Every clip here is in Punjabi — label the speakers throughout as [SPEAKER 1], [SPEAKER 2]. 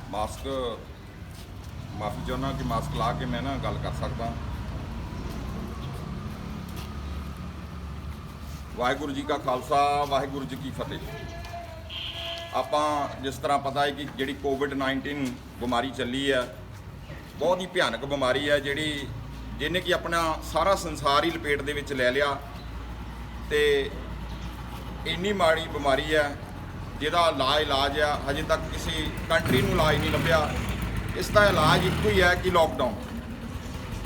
[SPEAKER 1] ਮਾਸਕ ਮਾਫੀ ਚਾਹੁੰਦਾ ਕਿ ਮਾਸਕ ਲਾ ਕੇ ਮੈਂ ਨਾ ਗੱਲ ਕਰ ਸਕਦਾ। ਵਾਹਿਗੁਰੂ ਜੀ ਕਾ ਖਾਲਸਾ, ਵਾਹਿਗੁਰੂ ਜੀ ਕੀ ਫਤਿਹ। ਆਪਾਂ ਜਿਸ ਤਰ੍ਹਾਂ ਪਤਾ ਹੈ ਕਿ ਜਿਹੜੀ ਕੋਵਿਡ-19 ਬਿਮਾਰੀ ਚੱਲੀ ਹੈ, ਬਹੁਤ ਹੀ ਭਿਆਨਕ ਬਿਮਾਰੀ ਹੈ ਜਿਹਨੇ ਕਿ ਆਪਣਾ ਸਾਰਾ ਸੰਸਾਰ ਹੀ ਲਪੇਟ ਦੇ ਵਿੱਚ ਲੈ ਲਿਆ। ਤੇ ਇੰਨੀ ਮਾੜੀ ਬਿਮਾਰੀ ਹੈ ਜਿਹਦਾ ਇਲਾਜ ਆ ਹਜੇ ਤੱਕ ਕਿਸੇ ਕੰਟਰੀ ਨੂੰ ਇਲਾਜ ਨਹੀਂ ਲੱਭਿਆ। ਇਸ ਦਾ ਇਲਾਜ ਇੱਕੋ ਹੀ ਹੈ ਕਿ ਲੋਕਡਾਊਨ।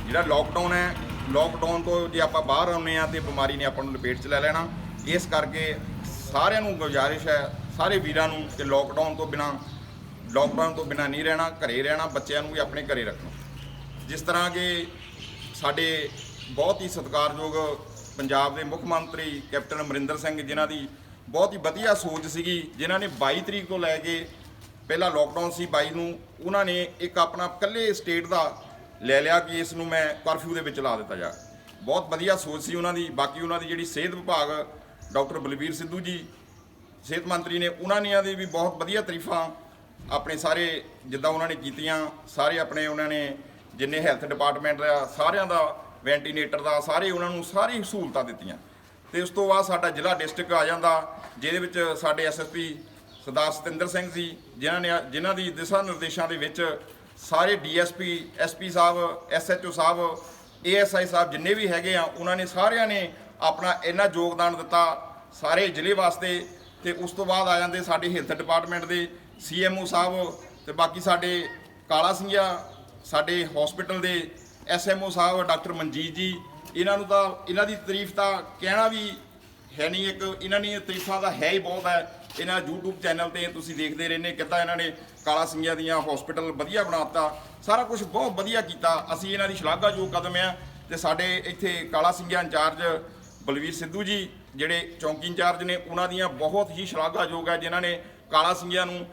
[SPEAKER 1] ਜਿਹੜਾ ਲੋਕਡਾਊਨ ਹੈ, ਲੋਕਡਾਊਨ ਤੋਂ ਜੇ ਆਪਾਂ ਬਾਹਰ ਆਉਂਦੇ ਹਾਂ ਤਾਂ ਬਿਮਾਰੀ ਨੇ ਆਪਾਂ ਨੂੰ ਲਪੇਟ 'ਚ ਲੈ ਲੈਣਾ। ਇਸ ਕਰਕੇ ਸਾਰਿਆਂ ਨੂੰ ਗੁਜ਼ਾਰਿਸ਼ ਹੈ, ਸਾਰੇ ਵੀਰਾਂ ਨੂੰ, ਕਿ ਲੋਕਡਾਊਨ ਤੋਂ ਬਿਨਾਂ ਨਹੀਂ ਰਹਿਣਾ, ਘਰੇ ਰਹਿਣਾ, ਬੱਚਿਆਂ ਨੂੰ ਵੀ ਆਪਣੇ ਘਰੇ ਰੱਖਣਾ। ਜਿਸ ਤਰ੍ਹਾਂ ਕਿ ਸਾਡੇ ਬਹੁਤ ਹੀ ਸਤਿਕਾਰਯੋਗ ਪੰਜਾਬ ਦੇ ਮੁੱਖ ਮੰਤਰੀ ਕੈਪਟਨ ਅਮਰਿੰਦਰ ਸਿੰਘ, ਜਿਨ੍ਹਾਂ ਦੀ ਬਹੁਤ ਹੀ ਵਧੀਆ ਸੋਚ ਸੀਗੀ, ਜਿਨ੍ਹਾਂ ਨੇ 22 ਤਰੀਕ ਤੋਂ ਲੈ ਕੇ ਪਹਿਲਾਂ ਲੋਕਡਾਊਨ ਸੀ 22 ਨੂੰ, ਉਹਨਾਂ ਨੇ ਇੱਕ ਆਪਣਾ ਇਕੱਲੇ ਸਟੇਟ ਦਾ ਲੈ ਲਿਆ ਕਿ ਇਸ ਨੂੰ ਮੈਂ ਕਰਫਿਊ ਦੇ ਵਿੱਚ ਲਾ ਦਿੱਤਾ ਜਾ। ਬਹੁਤ ਵਧੀਆ ਸੋਚ ਸੀ ਉਹਨਾਂ ਦੀ। ਬਾਕੀ ਉਹਨਾਂ ਦੀ ਜਿਹੜੀ ਸਿਹਤ ਵਿਭਾਗ ਡਾਕਟਰ ਬਲਬੀਰ ਸਿੱਧੂ ਜੀ ਸਿਹਤ ਮੰਤਰੀ ਨੇ, ਉਹਨਾਂ ਨੇ ਵੀ ਬਹੁਤ ਵਧੀਆ ਤਾਰੀਫਾਂ ਆਪਣੇ ਸਾਰੇ ਜਿੱਦਾਂ ਉਹਨਾਂ ਨੇ ਕੀਤੀਆਂ। ਸਾਰੇ ਆਪਣੇ ਉਹਨਾਂ ਨੇ ਜਿੰਨੇ ਹੈਲਥ ਡਿਪਾਰਟਮੈਂਟ ਦਾ ਸਾਰਿਆਂ ਦਾ, ਵੈਂਟੀਲੇਟਰ ਦਾ, ਸਾਰੇ ਉਹਨਾਂ ਨੂੰ ਸਾਰੀ ਸਹੂਲਤਾਂ ਦਿੱਤੀਆਂ। ਤੇ ਉਸ ਤੋਂ ਬਾਅਦ ਸਾਡਾ ਜ਼ਿਲ੍ਹਾ ਡਿਸਟ੍ਰਿਕਟ ਆ ਜਾਂਦਾ, ਜਿਹਦੇ ਵਿੱਚ ਸਾਡੇ ਐਸਐਸਪੀ ਸਰਦਾਰ ਸਤਿੰਦਰ ਸਿੰਘ ਸੀ, ਜਿਨ੍ਹਾਂ ਦੀ ਦਿਸ਼ਾ ਨਿਰਦੇਸ਼ਾਂ ਦੇ ਵਿੱਚ ਸਾਰੇ ਡੀਐਸਪੀ, ਐਸਪੀ ਸਾਹਿਬ, ਐਸਐਚਓ ਸਾਹਿਬ, ਏਐਸਆਈ ਸਾਹਿਬ ਜਿੰਨੇ ਵੀ ਹੈਗੇ ਆ, ਉਹਨਾਂ ਨੇ ਸਾਰਿਆਂ ਨੇ ਆਪਣਾ ਇੰਨਾ ਯੋਗਦਾਨ ਦਿੱਤਾ ਸਾਰੇ ਜ਼ਿਲ੍ਹੇ ਵਾਸਤੇ। ਤੇ ਉਸ ਤੋਂ ਬਾਅਦ ਆ ਜਾਂਦੇ ਸਾਡੇ ਹੈਲਥ ਡਿਪਾਰਟਮੈਂਟ ਦੇ ਸੀਐਮਓ ਸਾਹਿਬ, ਤੇ ਬਾਕੀ ਸਾਡੇ ਕਾਲਾ ਸਿੰਘਿਆ ਸਾਡੇ ਹਸਪੀਟਲ ਦੇ ਐਸਐਮਓ ਸਾਹਿਬ ਡਾਕਟਰ ਮਨਜੀਤ ਜੀ। ਇਹਨਾਂ ਦੀ ਤਾਰੀਫ ਤਾਂ ਕਹਿਣਾ ਵੀ ਹੈ ਨਹੀਂ, ਇਹਨਾਂ ਦੀ ਤਾਰੀਫਾਂ ਦਾ ਹੈ ਹੀ ਬਹੁਤ ਹੈ। ਇਹਨਾਂ YouTube ਚੈਨਲ ਤੇ ਤੁਸੀਂ ਦੇਖਦੇ ਰਹਿੰਦੇ ਕਿੱਦਾਂ ਇਹਨਾਂ ਨੇ ਕਾਲਾ ਸਿੰਘਿਆ ਦੀਆਂ ਹਸਪੀਟਲ ਵਧੀਆ ਬਣਾਤਾ, ਸਾਰਾ ਕੁਝ ਬਹੁਤ ਵਧੀਆ ਕੀਤਾ। ਅਸੀਂ ਇਹਨਾਂ ਦੀ ਸ਼ਲਾਘਾਯੋਗ ਕਦਮ ਆ। ਤੇ ਸਾਡੇ ਇੱਥੇ ਕਾਲਾ ਸਿੰਘਿਆ ਇੰਚਾਰਜ ਬਲਵੀਰ ਸਿੱਧੂ ਜੀ, ਜਿਹੜੇ ਚੌਂਕੀ ਇੰਚਾਰਜ ਨੇ, ਉਹਨਾਂ ਦੀਆਂ ਬਹੁਤ ਹੀ ਸ਼ਲਾਘਾਯੋਗ ਹੈ, ਜਿਨ੍ਹਾਂ ਨੇ ਕਾਲਾ ਸਿੰਘਿਆ ਨੂੰ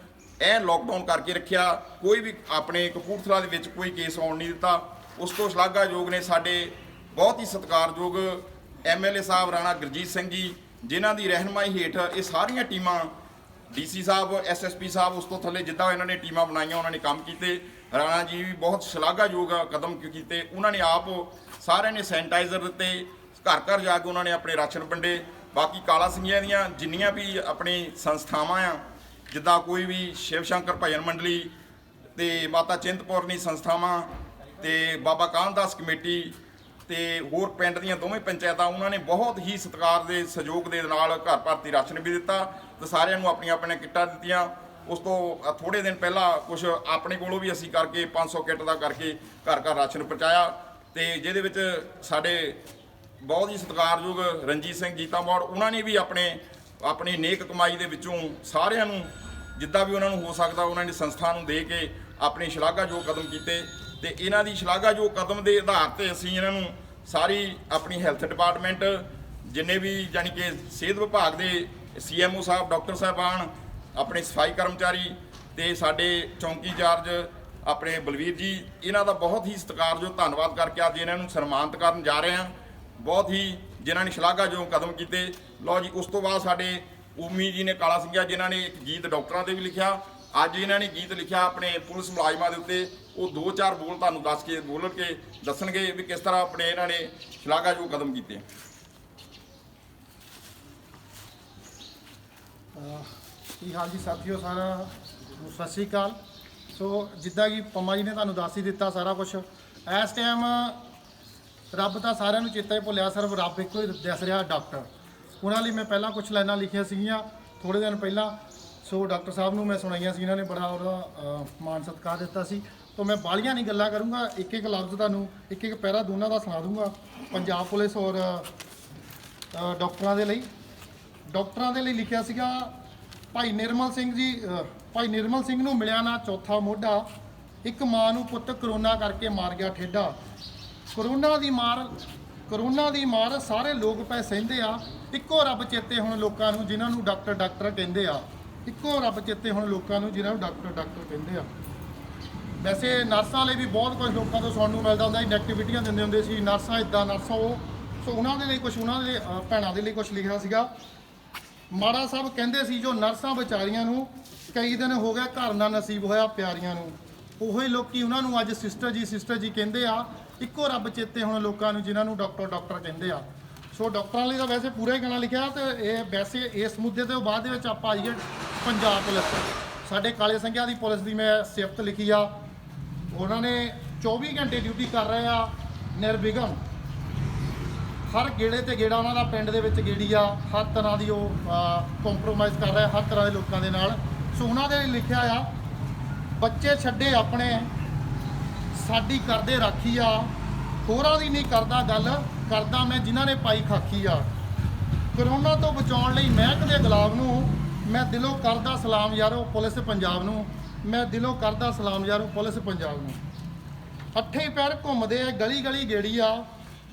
[SPEAKER 1] ਲੋਕਡਾਊਨ ਕਰਕੇ ਰੱਖਿਆ। ਕੋਈ ਵੀ ਆਪਣੇ ਕਪੂਰਥਲਾ ਦੇ ਵਿੱਚ ਕੋਈ ਕੇਸ ਆਉਣ ਨਹੀਂ ਦਿੱਤਾ। ਉਸ ਤੋਂ ਸ਼ਲਾਘਾਯੋਗ ਨੇ ਸਾਡੇ ਬਹੁਤ ਹੀ ਸਤਿਕਾਰਯੋਗ ਐਮਐਲਏ ਸਾਹਿਬ ਰਾਣਾ ਗੁਰਜੀਤ ਸਿੰਘ ਜੀ, ਜਿਨ੍ਹਾਂ ਦੀ ਰਹਿਨਮਾਈ ਹੇਠ ਇਹ ਸਾਰੀਆਂ ਟੀਮਾਂ, ਡੀਸੀ ਸਾਹਿਬ, ਐਸਐਸਪੀ ਸਾਹਿਬ, ਉਸ ਤੋਂ ਥੱਲੇ ਜਿੱਦਾਂ ਇਹਨਾਂ ਨੇ ਟੀਮਾਂ ਬਣਾਈਆਂ, ਉਹਨਾਂ ਨੇ ਕੰਮ ਕੀਤੇ। ਰਾਣਾ ਜੀ ਵੀ ਬਹੁਤ ਸ਼ਲਾਘਾਯੋਗ ਕਦਮ ਕੀਤੇ। ਉਹਨਾਂ ਨੇ ਆਪ ਸਾਰਿਆਂ ਨੇ ਸੈਨੀਟਾਈਜ਼ਰ ਦਿੱਤੇ, ਘਰ ਘਰ ਜਾ ਕੇ ਉਹਨਾਂ ਨੇ ਆਪਣੇ ਰਾਸ਼ਨ ਵੰਡੇ। ਬਾਕੀ ਕਾਲਾ ਸਿੰਘੀਆਂ ਦੀਆਂ ਜਿੰਨੀਆਂ ਵੀ ਆਪਣੀ ਸੰਸਥਾਵਾਂ ਆ, ਜਿੱਦਾਂ ਕੋਈ ਵੀ ਸ਼ਿਵ ਸ਼ੰਕਰ ਭਜਨ ਮੰਡਲੀ ਤੇ ਮਾਤਾ ਚਿੰਤਪੁਰਨੀ ਸੰਸਥਾਵਾਂ ਤੇ ਬਾਬਾ ਕਾਹਨਦਾਸ ਕਮੇਟੀ ਤੇ ਹੋਰ ਪਿੰਡ ਦੀਆਂ ਦੋਵੇਂ ਪੰਚਾਇਤਾਂ, ਉਹਨਾਂ ਨੇ ਬਹੁਤ ਹੀ ਸਤਿਕਾਰ ਦੇ ਸਹਿਯੋਗ ਦੇ ਨਾਲ ਘਰ ਭਰਤੀ ਰਾਸ਼ਨ ਵੀ ਦਿੱਤਾ ਤੇ ਸਾਰਿਆਂ ਨੂੰ ਆਪਣੀਆਂ ਕਿੱਟਾਂ ਦਿੱਤੀਆਂ। ਉਸ ਤੋਂ ਥੋੜੇ ਦਿਨ ਪਹਿਲਾਂ ਕੁਝ ਆਪਣੇ ਕੋਲੋਂ ਵੀ ਅਸੀਂ ਕਰਕੇ 500 ਕਿੱਟ ਦਾ ਕਰਕੇ ਘਰ ਘਰ ਰਾਸ਼ਨ ਪਹੁੰਚਾਇਆ। ਤੇ ਜਿਹਦੇ ਵਿੱਚ ਸਾਡੇ ਬਹੁਤ ਹੀ ਸਤਿਕਾਰਯੋਗ ਰਣਜੀਤ ਸਿੰਘ ਜੀਤਾ ਮੋੜ, ਉਹਨਾਂ ਨੇ ਵੀ ਆਪਣੀ ਨੇਕ ਕਮਾਈ ਦੇ ਵਿੱਚੋਂ ਸਾਰਿਆਂ ਨੂੰ ਜਿੱਦਾਂ ਵੀ ਉਹਨਾਂ ਨੂੰ ਹੋ ਸਕਦਾ ਉਹਨਾਂ ਨੇ ਸੰਸਥਾ ਨੂੰ ਦੇ ਕੇ ਆਪਣੇ ਸ਼ਲਾਘਾਯੋਗ ਕਦਮ ਕੀਤੇ। ਤੇ ਇਹਨਾਂ ਦੀ ਸ਼ਲਾਘਾਯੋਗ ਕਦਮ ਦੇ ਆਧਾਰ ਤੇ ਅਸੀਂ ਇਹਨਾਂ ਨੂੰ ਸਾਰੀ ਆਪਣੀ ਹੈਲਥ ਡਿਪਾਰਟਮੈਂਟ, ਜਿੰਨੇ ਵੀ ਜਾਣੀ ਕਿ ਸਿਹਤ ਵਿਭਾਗ ਦੇ ਸੀਐਮਓ ਸਾਹਿਬ, ਡਾਕਟਰ ਸਾਹਿਬਾਨ, ਆਪਣੇ ਸਫਾਈ ਕਰਮਚਾਰੀ ਤੇ ਸਾਡੇ ਚੌਂਕੀ ਇੰਚਾਰਜ ਆਪਣੇ ਬਲਵੀਰ ਜੀ, ਇਹਨਾਂ ਦਾ ਬਹੁਤ ਹੀ ਸਤਿਕਾਰਯੋਗ ਧੰਨਵਾਦ ਕਰਕੇ ਅੱਜ ਇਹਨਾਂ ਨੂੰ ਸਨਮਾਨਿਤ ਕਰਨ ਜਾ ਰਹੇ ਹਾਂ। ਬਹੁਤ ਹੀ ਜਿਨ੍ਹਾਂ ਨੇ ਸ਼ਲਾਘਾਯੋਗ ਕਦਮ ਕੀਤੇ। ਲਓ ਜੀ, ਉਸ ਤੋਂ ਬਾਅਦ ਸਾਡੇ ਊਮੀ ਜੀ ਨੇ ਕਾਲਾ ਸਿੰਘਿਆ, ਜਿਨ੍ਹਾਂ ਨੇ ਇੱਕ ਗੀਤ ਡਾਕਟਰਾਂ ਤੇ ਵੀ ਲਿਖਿਆ। ਅੱਜ ਇਹਨਾਂ ਨੇ ਗੀਤ ਲਿਖਿਆ ਆਪਣੇ ਪੁਲਿਸ ਮੁਲਾਜ਼ਮਾਂ ਦੇ ਉੱਤੇ। ਉਹ 2-4 ਬੋਲ ਤੁਹਾਨੂੰ ਬੋਲ ਕੇ ਦੱਸਣਗੇ ਵੀ ਕਿਸ ਤਰ੍ਹਾਂ ਆਪਣੇ ਇਹਨਾਂ ਨੇ ਸ਼ਲਾਘਾਯੋਗ ਕਦਮ ਕੀਤੇ।
[SPEAKER 2] ਕੀ ਹਾਲ ਜੀ ਸਾਥੀਓ, ਸਾਰਿਆਂ ਨੂੰ ਸਤਿ ਸ਼੍ਰੀ ਅਕਾਲ। ਸੋ ਜਿੱਦਾਂ ਕਿ ਪੰਮਾ ਜੀ ਨੇ ਤੁਹਾਨੂੰ ਦੱਸ ਹੀ ਦਿੱਤਾ ਸਾਰਾ ਕੁਝ। ਇਸ ਟਾਈਮ ਰੱਬ ਤਾਂ ਸਾਰਿਆਂ ਨੂੰ ਚੇਤਾ ਹੀ ਭੁੱਲਿਆ, ਸਿਰਫ ਰੱਬ ਇੱਕੋ ਹੀ ਦੱਸ ਰਿਹਾ, ਡਾਕਟਰ। ਉਹਨਾਂ ਲਈ ਮੈਂ ਪਹਿਲਾਂ ਕੁਝ ਲਾਈਨਾਂ ਲਿਖੀਆਂ ਸੀਗੀਆਂ ਥੋੜ੍ਹੇ ਦਿਨ ਪਹਿਲਾਂ। ਸੋ ਡਾਕਟਰ ਸਾਹਿਬ ਨੂੰ ਮੈਂ ਸੁਣਾਈਆਂ ਸੀ, ਇਹਨਾਂ ਨੇ ਬੜਾ ਉਹਦਾ ਮਾਣ ਸਤਿਕਾਰ ਦਿੱਤਾ ਸੀ। ਤਾਂ ਮੈਂ ਬਾਹਲੀਆਂ ਨਹੀਂ ਗੱਲਾਂ ਕਰੂੰਗਾ, ਇੱਕ ਇੱਕ ਲਫ਼ਜ਼ ਤੁਹਾਨੂੰ, ਇੱਕ ਇੱਕ ਪੈਰਾ ਦੋਨਾਂ ਦਾ ਸੁਣਾ ਦੂੰਗਾ। ਪੰਜਾਬ ਪੁਲਿਸ ਔਰ ਡਾਕਟਰਾਂ ਦੇ ਲਈ ਲਿਖਿਆ ਸੀਗਾ, ਭਾਈ ਨਿਰਮਲ ਸਿੰਘ ਨੂੰ ਮਿਲਿਆ ਨਾ ਚੌਥਾ ਮੋਢਾ, ਇੱਕ ਮਾਂ ਨੂੰ ਪੁੱਤ ਕਰੋਨਾ ਕਰਕੇ ਮਾਰ ਗਿਆ ਠੇਡਾ। ਕਰੋਨਾ ਦੀ ਮਾਰ ਸਾਰੇ ਲੋਕ ਪੈ ਸਹਿੰਦੇ ਆ, ਇੱਕੋ ਰੱਬ ਚੇਤੇ ਹੁਣ ਲੋਕਾਂ ਨੂੰ ਜਿਨ੍ਹਾਂ ਨੂੰ ਡਾਕਟਰ ਕਹਿੰਦੇ ਆ। ਇੱਕੋ ਰੱਬ ਚੇਤੇ ਹੁਣ ਲੋਕਾਂ ਨੂੰ ਜਿਨ੍ਹਾਂ ਨੂੰ ਡਾਕਟਰ ਕਹਿੰਦੇ ਆ। ਵੈਸੇ ਨਰਸਾਂ ਲਈ ਵੀ ਬਹੁਤ ਕੁਝ ਲੋਕਾਂ ਤੋਂ ਸੁਣਨ ਨੂੰ ਮਿਲਦਾ ਹੁੰਦਾ ਸੀ, ਨੈਗੇਟਿਵਿਟੀਆਂ ਦਿੰਦੇ ਹੁੰਦੇ ਸੀ, ਨਰਸਾਂ ਇੱਦਾਂ, ਨਰਸਾਂ ਉਹ। ਸੋ ਉਹਨਾਂ ਦੇ ਲਈ ਕੁਝ, ਉਹਨਾਂ ਦੇ ਭੈਣਾਂ ਦੇ ਲਈ ਕੁਝ ਲਿਖਿਆ ਸੀਗਾ। ਮਾੜਾ ਸਾਹਿਬ ਕਹਿੰਦੇ ਸੀ ਜੋ ਨਰਸਾਂ ਵਿਚਾਰੀਆਂ ਨੂੰ ਕਈ ਦਿਨ ਹੋ ਗਿਆ ਘਰ ਨਾ ਨਸੀਬ ਹੋਇਆ ਪਿਆਰੀਆਂ ਨੂੰ, ਉਹੀ ਲੋਕੀ ਉਹਨਾਂ ਨੂੰ ਅੱਜ ਸਿਸਟਰ ਜੀ ਕਹਿੰਦੇ ਆ। ਇੱਕੋ ਰੱਬ ਚੇਤੇ ਹੁਣ ਲੋਕਾਂ ਨੂੰ ਜਿਨ੍ਹਾਂ ਨੂੰ ਡਾਕਟਰ ਕਹਿੰਦੇ ਆ। ਸੋ ਡਾਕਟਰਾਂ ਲਈ ਤਾਂ ਵੈਸੇ ਪੂਰਾ ਹੀ ਗਾਣਾ ਲਿਖਿਆ। ਤੇ ਇਹ ਵੈਸੇ ਇਸ ਮੁੱਦੇ ਤੋਂ ਬਾਅਦ ਦੇ ਵਿੱਚ ਆਪਾਂ ਆਈਏ ਪੰਜਾਬ ਪੁਲਿਸ। ਸਾਡੇ ਕਾਲੇ ਸੰਘਿਆ ਦੀ ਪੁਲਿਸ ਦੀ ਮੈਂ ਸਿਫਤ ਲਿਖੀ ਆ। ਉਹਨਾਂ ਨੇ 24 ਘੰਟੇ ਡਿਊਟੀ ਕਰ ਰਹੇ ਆ ਨਿਰਵਿਘਨ। ਹਰ ਗੇੜੇ ਤੇ ਗੇੜਾ ਉਹਨਾਂ ਦਾ ਪਿੰਡ ਦੇ ਵਿੱਚ ਗੇੜੀ ਆ। ਹਰ ਤਰ੍ਹਾਂ ਦੀ ਉਹ ਕੰਪਰੋਮਾਈਜ਼ ਕਰ ਰਿਹਾ ਹਰ ਤਰ੍ਹਾਂ ਦੇ ਲੋਕਾਂ ਦੇ ਨਾਲ। ਸੋ ਉਹਨਾਂ ਦੇ ਲਈ ਲਿਖਿਆ ਆ, ਬੱਚੇ ਛੱਡੇ ਆਪਣੇ ਸਾਡੀ ਕਰਦੇ ਰਾਖੀ ਆ, ਹੋਰਾਂ ਦੀ ਨਹੀਂ ਕਰਦਾ ਗੱਲ, ਕਰਦਾ ਮੈਂ ਜਿਨ੍ਹਾਂ ਨੇ ਪਾਈ ਖਾਕੀ ਆ। ਕਰੋਨਾ ਤੋਂ ਬਚਾਉਣ ਲਈ ਮਹਿਕ ਦੇ ਗੁਲਾਬ ਨੂੰ ਮੈਂ ਦਿਲੋਂ ਕਰਦਾ ਸਲਾਮ ਯਾਰੋ ਪੁਲਿਸ ਪੰਜਾਬ ਨੂੰ, ਮੈਂ ਦਿਲੋਂ ਕਰਦਾ ਸਲਾਮ ਯਾਰੋ ਪੁਲਿਸ ਪੰਜਾਬ ਨੂੰ। ਅੱਠੇ ਹੀ ਪੈਰ ਘੁੰਮਦੇ ਗਲੀ ਗਲੀ ਗੇੜੀ ਆ,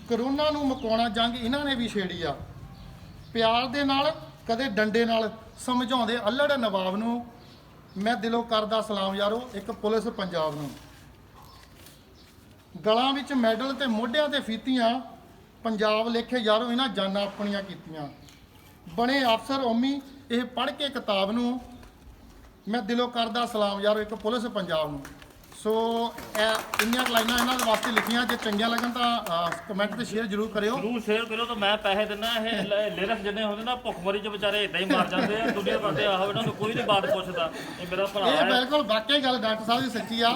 [SPEAKER 2] ਕਰੋਨਾ ਨੂੰ ਮੁਕਾਉਣਾ ਜੰਗ ਇਹਨਾਂ ਨੇ ਵੀ ਛੇੜੀ ਆ। ਪਿਆਰ ਦੇ ਨਾਲ ਕਦੇ ਡੰਡੇ ਨਾਲ ਸਮਝਾਉਂਦੇ ਅਲੜ ਨਵਾਬ ਨੂੰ, ਮੈਂ ਦਿਲੋਂ ਕਰਦਾ ਸਲਾਮ ਯਾਰੋ ਇੱਕ ਪੁਲਿਸ ਪੰਜਾਬ ਨੂੰ। ਗਲਾਂ ਵਿੱਚ ਮੈਡਲ ਤੇ ਮੋਢਿਆਂ ਤੇ ਫੀਤੀਆਂ, ਪੰਜਾਬ ਲੇਖੇ ਯਾਰੋ ਇਹਨਾਂ ਜਾਨਾਂ ਆਪਣੀਆਂ ਕੀਤੀਆਂ। ਬਣੇ ਅਫਸਰ ਓਮੀ ਇਹ ਪੜ੍ਹ ਕੇ ਕਿਤਾਬ ਨੂੰ, ਮੈਂ ਦਿਲੋਂ ਕਰਦਾ ਸਲਾਮ ਯਾਰੋ ਇੱਕ ਪੁਲਿਸ ਪੰਜਾਬ ਨੂੰ। ਸੋ ਇਹ ਇੰਨੀਆਂ ਲਾਈਨਾਂ ਇਹਨਾਂ ਦੇ ਵਾਸਤੇ ਲਿਖੀਆਂ। ਜੇ ਚੰਗੀਆਂ ਲੱਗਣ ਤਾਂ ਕਮੈਂਟ ਤੇ ਸ਼ੇਅਰ ਜ਼ਰੂਰ ਕਰਿਓ।
[SPEAKER 3] ਜ਼ਰੂਰ ਸ਼ੇਅਰ ਕਰਿਓ ਤਾਂ ਮੈਂ ਪੈਸੇ ਦਿੰਦਾ। ਇਹ ਲਿਰਿਕਸ ਜਿੰਨੇ ਹੁੰਦੇ ਨਾ ਭੁੱਖਮਰੀ ਚ ਵਿਚਾਰੇ ਇਦਾਂ ਹੀ ਮਰ ਜਾਂਦੇ ਆ। ਦੁਨੀਆ ਕਰਦੇ ਆਹੋ ਇਹਨਾਂ ਨੂੰ ਕੋਈ ਨਹੀਂ ਬਾਤ ਪੁੱਛਦਾ। ਇਹ ਮੇਰਾ ਭਰਾ
[SPEAKER 2] ਇਹ
[SPEAKER 3] ਹੈ।
[SPEAKER 2] ਬਿਲਕੁਲ ਵਾਕਈ ਗੱਲ ਡਾਕਟਰ ਸਾਹਿਬ ਦੀ ਸੱਚੀ ਆ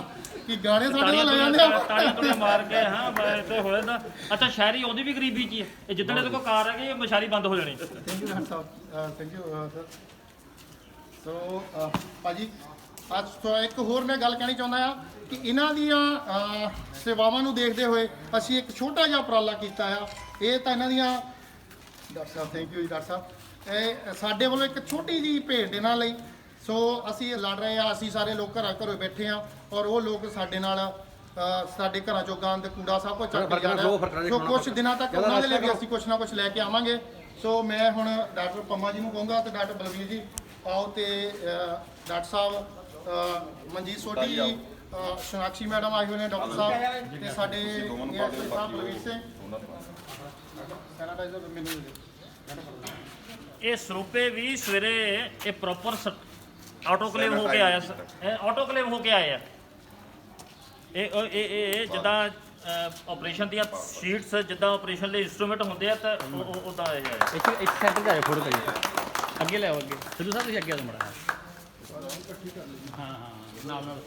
[SPEAKER 2] ਕਿ ਗਾਣੇ ਸਾਡੇ ਨਾਲ ਲੈ ਜਾਂਦੇ ਆ।
[SPEAKER 3] ਤਾੜੀਆਂ ਮਾਰ ਕੇ ਹਾਂ ਤੇ ਹੋ ਜਾਂਦਾ। ਅੱਛਾ ਸ਼ਹਿਰੀ ਉਹਦੀ ਵੀ ਗਰੀਬੀ ਚ ਹੀ ਹੈ। ਇਹ ਜਿੱਦਣ ਇਹਦੇ ਕੋਲ ਕਾਰ ਹੈਗੀ ਮਸ਼ਾਰੀ ਬੰਦ ਹੋ ਜਾਣੀ।
[SPEAKER 2] Thank you doctor Sahib, thank you sir. ਸੋ ਭਾਜੀ ਅੱਜ ਤੋਂ ਇੱਕ ਹੋਰ ਮੈਂ ਗੱਲ ਕਹਿਣੀ ਚਾਹੁੰਦਾ ਆ ਕਿ ਇਹਨਾਂ ਦੀਆਂ ਸੇਵਾਵਾਂ ਨੂੰ ਦੇਖਦੇ ਹੋਏ ਅਸੀਂ ਇੱਕ ਛੋਟਾ ਜਿਹਾ ਉਪਰਾਲਾ ਕੀਤਾ ਆ। ਇਹ ਤਾਂ ਇਹਨਾਂ ਦੀਆਂ ਡਾਕਟਰ ਸਾਹਿਬ, ਥੈਂਕ ਯੂ ਜੀ ਡਾਕਟਰ ਸਾਹਿਬ। ਇਹ ਸਾਡੇ ਵੱਲੋਂ ਇੱਕ ਛੋਟੀ ਜਿਹੀ ਭੇਟ ਇਹਨਾਂ ਲਈ। ਸੋ ਅਸੀਂ ਲੜ ਰਹੇ ਆ, ਅਸੀਂ ਸਾਰੇ ਲੋਕ ਘਰੋਂ ਬੈਠੇ ਆ ਔਰ ਉਹ ਲੋਕ ਸਾਡੇ ਨਾਲ ਸਾਡੇ ਘਰਾਂ ਚੋਂ ਗੰਦ ਕੂੜਾ ਸਭ ਕੁਝ ਚੱਕ ਕੇ ਜਾ ਰਿਹਾ। ਸੋ ਕੁਝ ਦਿਨਾਂ ਤੱਕ ਉਹਨਾਂ ਦੇ ਲਈ ਵੀ ਅਸੀਂ ਕੁਝ ਨਾ ਕੁਝ ਲੈ ਕੇ ਆਵਾਂਗੇ। ਸੋ ਮੈਂ ਹੁਣ ਡਾਕਟਰ ਪੰਮਾ ਜੀ ਨੂੰ ਕਹੂੰਗਾ ਤੇ ਡਾਕਟਰ ਬਲਵੀਰ ਜੀ ਆਓ ਤੇ ਡਾਕਟਰ ਸਾਹਿਬ ਮਨਜੀਤ ਸੋਢੀ ਜੀ, ਸੋਨਾਕਸ਼ੀ ਮੈਡਮ ਆਏ ਹੋਏ ਨੇ, ਡਾਕਟਰ ਸਾਹਿਬ ਤੇ ਸਾਡੇ ਸਾਹਿਬ ਬਲਵੀਰ ਸਿੰਘ ਸੈਨਾਟਾਈਜ਼ਰ ਮੈਨੂੰ
[SPEAKER 3] ਇਹ ਸਰੂਪੇ ਵੀ ਸਵੇਰੇ ਇਹ ਪ੍ਰੋਪਰ ਆਟੋਕਲੇਵ ਹੋ ਕੇ ਆਇਆ। ਇਹ ਆਟੋਕਲੇਵ ਹੋ ਕੇ ਆਏ ਆ। ਇਹ ਜਿੱਦਾਂ ਆਪਰੇਸ਼ਨ ਦੀਆਂ ਸ਼ੀਟਸ ਜਿੱਦਾਂ ਆਪਰੇਸ਼ਨ ਲਈ ਇਨਸਟਰੂਮੈਂਟ ਹੁੰਦੇ ਆ ਤਾਂ ਉਦਾਂ ਆਏ ਆ।
[SPEAKER 4] ਇੱਕ ਸੈਂਟਰ ਦਾ ਫੋਟੋ ਕਰੀ ਅੱਗੇ ਲੈ ਆਓ ਅੱਗੇ ਸਿੱਧੂ ਸਾਹਿਬ ਤੁਸੀਂ ਅੱਗੇ ਆ ਮੜਾ। ਹਾਂ ਨਾਲ ਨਾਲ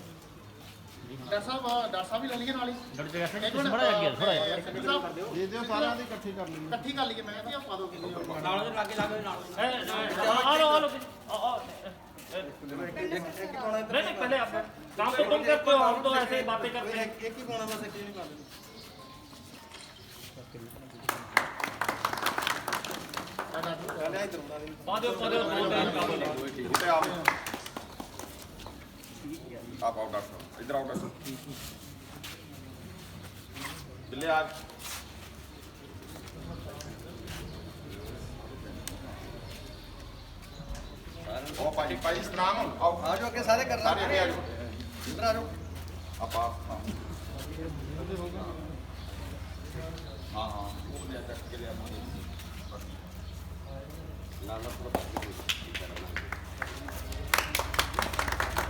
[SPEAKER 2] ਡਾਕਟਰ ਸਾਹਿਬ ਵੀ ਲੈ ਲਈਏ ਨਾਲ ਹੀ।
[SPEAKER 4] ਡਾਕਟਰ ਜਗ੍ਹਾ ਤੁਸੀਂ ਬੜਾ ਅੱਗੇ ਥੋੜਾ ਜਿਹਾ
[SPEAKER 2] ਦੇ ਦਿਓ ਸਾਰਿਆਂ ਦੀ ਇਕੱਠੀ ਕਰ ਲਈਏ। ਇਕੱਠੀ ਕਰ ਲਈਏ ਮੈਂ ਕਿਹਾ ਪਾ ਦੋ
[SPEAKER 4] ਨਾਲ ਦੇ ਲਾਗੇ ਲਾਗੇ ਨਾਲ
[SPEAKER 3] ਆ ਲੋ नहीं पहले आप काम तो तुम करते हो, हम तो ऐसे ही बातें करते हैं।
[SPEAKER 2] एक ही कोना बस एक ही नहीं कर
[SPEAKER 1] आप आओ डॉक्टर साहब, इधर आओ डॉक्टर बिल्ले आप ओ भाई भाई सलाम आओ
[SPEAKER 5] आ जाओ के सारे कर
[SPEAKER 1] सारे
[SPEAKER 5] रहे
[SPEAKER 1] आ जाओ
[SPEAKER 5] इधर आ जाओ
[SPEAKER 1] आप हाँ हाँ वो ले तक के लिए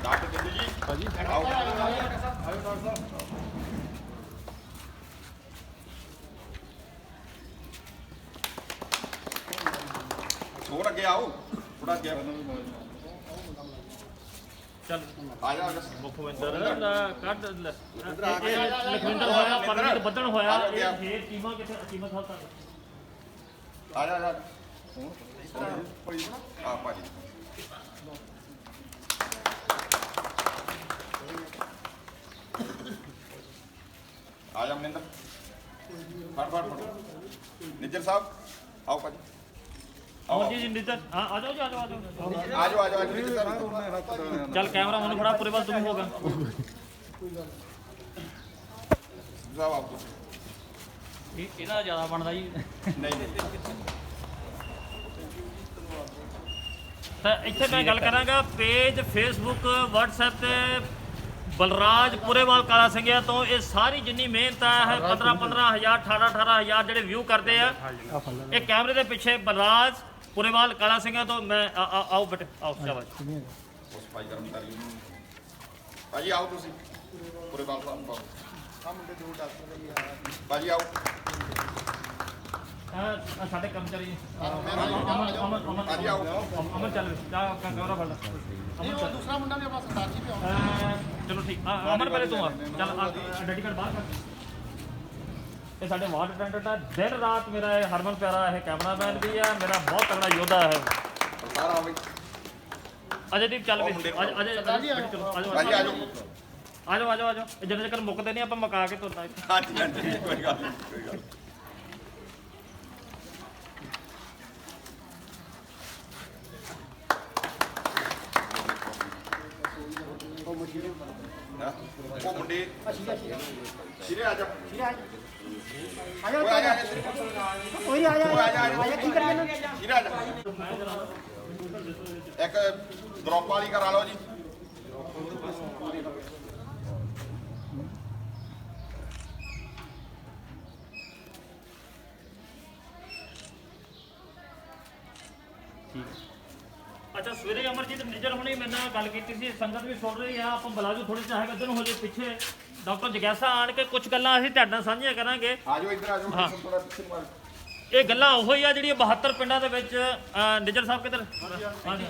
[SPEAKER 1] डॉक्टर दिल्ली जी आओ थोड़ा आगे आओ थोड़ा आगे
[SPEAKER 3] चल
[SPEAKER 1] आ जाओ
[SPEAKER 3] ਮੁਖਵਿੰਦਰ ਦਾ ਕੱਢ ਲਖਵਿੰਦਰ ਹੋਇਆ ਪਰਮਿਟ ਬੱਦਣ ਹੋਇਆ। ਇਹ ਫੇਰ ਟੀਮਾਂ ਕਿੱਥੇ ਟੀਮਾਂ ਸਾਹਿਬ ਤੱਕ
[SPEAKER 1] आ जा आ भाजी आ जा मनिंदर फट निज्जर साहब आओ भाजी
[SPEAKER 3] और जी नितर हाँ आ जाओ जी, आ जाओ
[SPEAKER 1] आ जाओ निज्जर साहब
[SPEAKER 3] चल कैमरा मैंने फड़ा पूरे बात तुम होगा।
[SPEAKER 1] साहब आपको
[SPEAKER 4] ਇਹਦਾ ਜ਼ਿਆਦਾ ਬਣਦਾ ਜੀ।
[SPEAKER 1] नहीं
[SPEAKER 3] ਤਾਂ ਇੱਥੇ ਮੈਂ ਗੱਲ ਕਰਾਂਗਾ ਪੇਜ ਫੇਸਬੁੱਕ WhatsApp ਤੇ ਬਲਰਾਜ ਪੁਰੇਵਾਲ ਕਾਲਾ ਸਿੰਘਿਆ ਤੋਂ ਇਹ ਸਾਰੀ ਜਿੰਨੀ ਮਿਹਨਤ ਹੈ 15,000 18,000 ਜਿਹੜੇ ਵਿਊ ਕਰਦੇ ਆ ਇਹ ਕੈਮਰੇ ਦੇ ਪਿੱਛੇ ਬਲਰਾਜ ਪੁਰੇਵਾਲ ਕਾਲਾ ਸਿੰਘਿਆ ਤੋਂ ਮੈਂ ਆਓ ਬੇਟੇ ਆਓ ਸ਼ਾਬਾਸ਼
[SPEAKER 1] ਉਹ ਸਫਾਈ ਕਰਮਚਾਰੀ ਨੂੰ ਭਾਜੀ ਆਓ ਤੁਸੀਂ ਪੂਰੇ ਬਾਲ ਸਾਹਿਬ ਪਾਓ
[SPEAKER 2] ਆ ਮੁੰਡੇ ਦੋ ਡਾਕਟਰ ਨੇ
[SPEAKER 1] ਭਾਜੀ ਆਓ
[SPEAKER 3] ਸਾਡੇ ਕਰਮਚਾਰੀ
[SPEAKER 1] ਭਾਜੀ ਆਓ
[SPEAKER 3] ਅਮਨ ਚੱਲ ਜਾ ਆਪਣਾ ਕੈਮਰਾ ਫੜ
[SPEAKER 2] ਨਹੀਂ ਉਹ ਦੂਸਰਾ ਮੁੰਡਾ ਵੀ ਆਪਣਾ ਸਰਦਾਰ ਜੀ ਵੀ ਆਉਂਦਾ
[SPEAKER 3] ਚਲੋ ਠੀਕ ਅਮਨ ਪਹਿਲੇ ਤੂੰ ਆ ਚੱਲ ਡੈਡੀਕੇਟ ਬਾਹਰ ਕਰ ਇਹ ਸਾਡੇ ਵਾਰਡ ਅਟੈਂਡੈਂਟ ਆ ਦਿਨ ਰਾਤ ਮੇਰਾ ਇਹ ਹਰਮਨ ਪਿਆਰਾ ਇਹ ਕੈਮਰਾਮੈਨ ਵੀ ਆ ਮੇਰਾ ਬਹੁਤ ਤਗੜਾ ਯੋਧਾ ਹੈ
[SPEAKER 1] ਸਾਰਾ ਆਵੇ
[SPEAKER 3] ਅਜੇਦੀਪ ਚੱਲ ਵੀ ਅਜੇ
[SPEAKER 1] ਭਾਜੀ ਆ ਜਾਓ
[SPEAKER 3] ਆਜੋ ਜਿੰਨੇ ਚੱਕਰ ਮੁੱਕਦੇ ਨਹੀਂ ਆਪਾਂ ਮਕਾ ਕੇ ਤੁਰਨਾ
[SPEAKER 1] ਹਾਂਜੀ ਹਾਂਜੀ ਕੋਈ ਗੱਲ ਨਹੀਂ ਕੋਈ ਗੱਲ ਉਹ ਮੁੰਡੇ ਸਿਰੇ ਆ ਜਾ ਆ ਜਾ
[SPEAKER 5] ਕੋਈ ਆ
[SPEAKER 1] ਜਾ
[SPEAKER 5] ਕੀ ਕਰ ਰਹੇ
[SPEAKER 1] ਸਿਰੇ ਆ ਜਾ ਇੱਕ ਡ੍ਰੌਪ ਵਾਲੀ ਕਰਾ ਲਓ ਜੀ
[SPEAKER 3] ਅੱਛਾ ਸਵੇਰੇ ਅਮਰਜੀਤ ਨਿਜਰ ਹੁਣੀ ਮੇਰੇ ਨਾਲ ਗੱਲ ਕੀਤੀ ਸੀ ਸੰਗਤ ਵੀ ਸੁਣ ਰਹੀ ਆ ਆਪਾਂ ਬਲਾਜੂ ਥੋੜੀ ਚਾਹੇ ਇੱਧਰ ਨੂੰ ਹੋ ਜੇ ਪਿੱਛੇ ਡਾਕਟਰ ਜਗੈਸਾ ਆਣ ਕੇ ਕੁਝ ਗੱਲਾਂ ਅਸੀਂ ਤੁਹਾਡੇ ਨਾਲ ਸਾਂਝੀਆਂ ਕਰਾਂਗੇ
[SPEAKER 1] ਆ ਜਾਓ ਇੱਧਰ ਆ ਜਾਓ ਥੋੜਾ ਪਿੱਛੇ ਨੂੰ ਆ ਜਾਓ।
[SPEAKER 3] ਇਹ ਗੱਲਾਂ ਉਹੋ ਹੀ ਆ ਜਿਹੜੀਆਂ 72 ਪਿੰਡਾਂ ਦੇ ਵਿੱਚ ਨਿਜਰ ਸਾਹਿਬ ਕਿੱਧਰ ਹਾਂਜੀ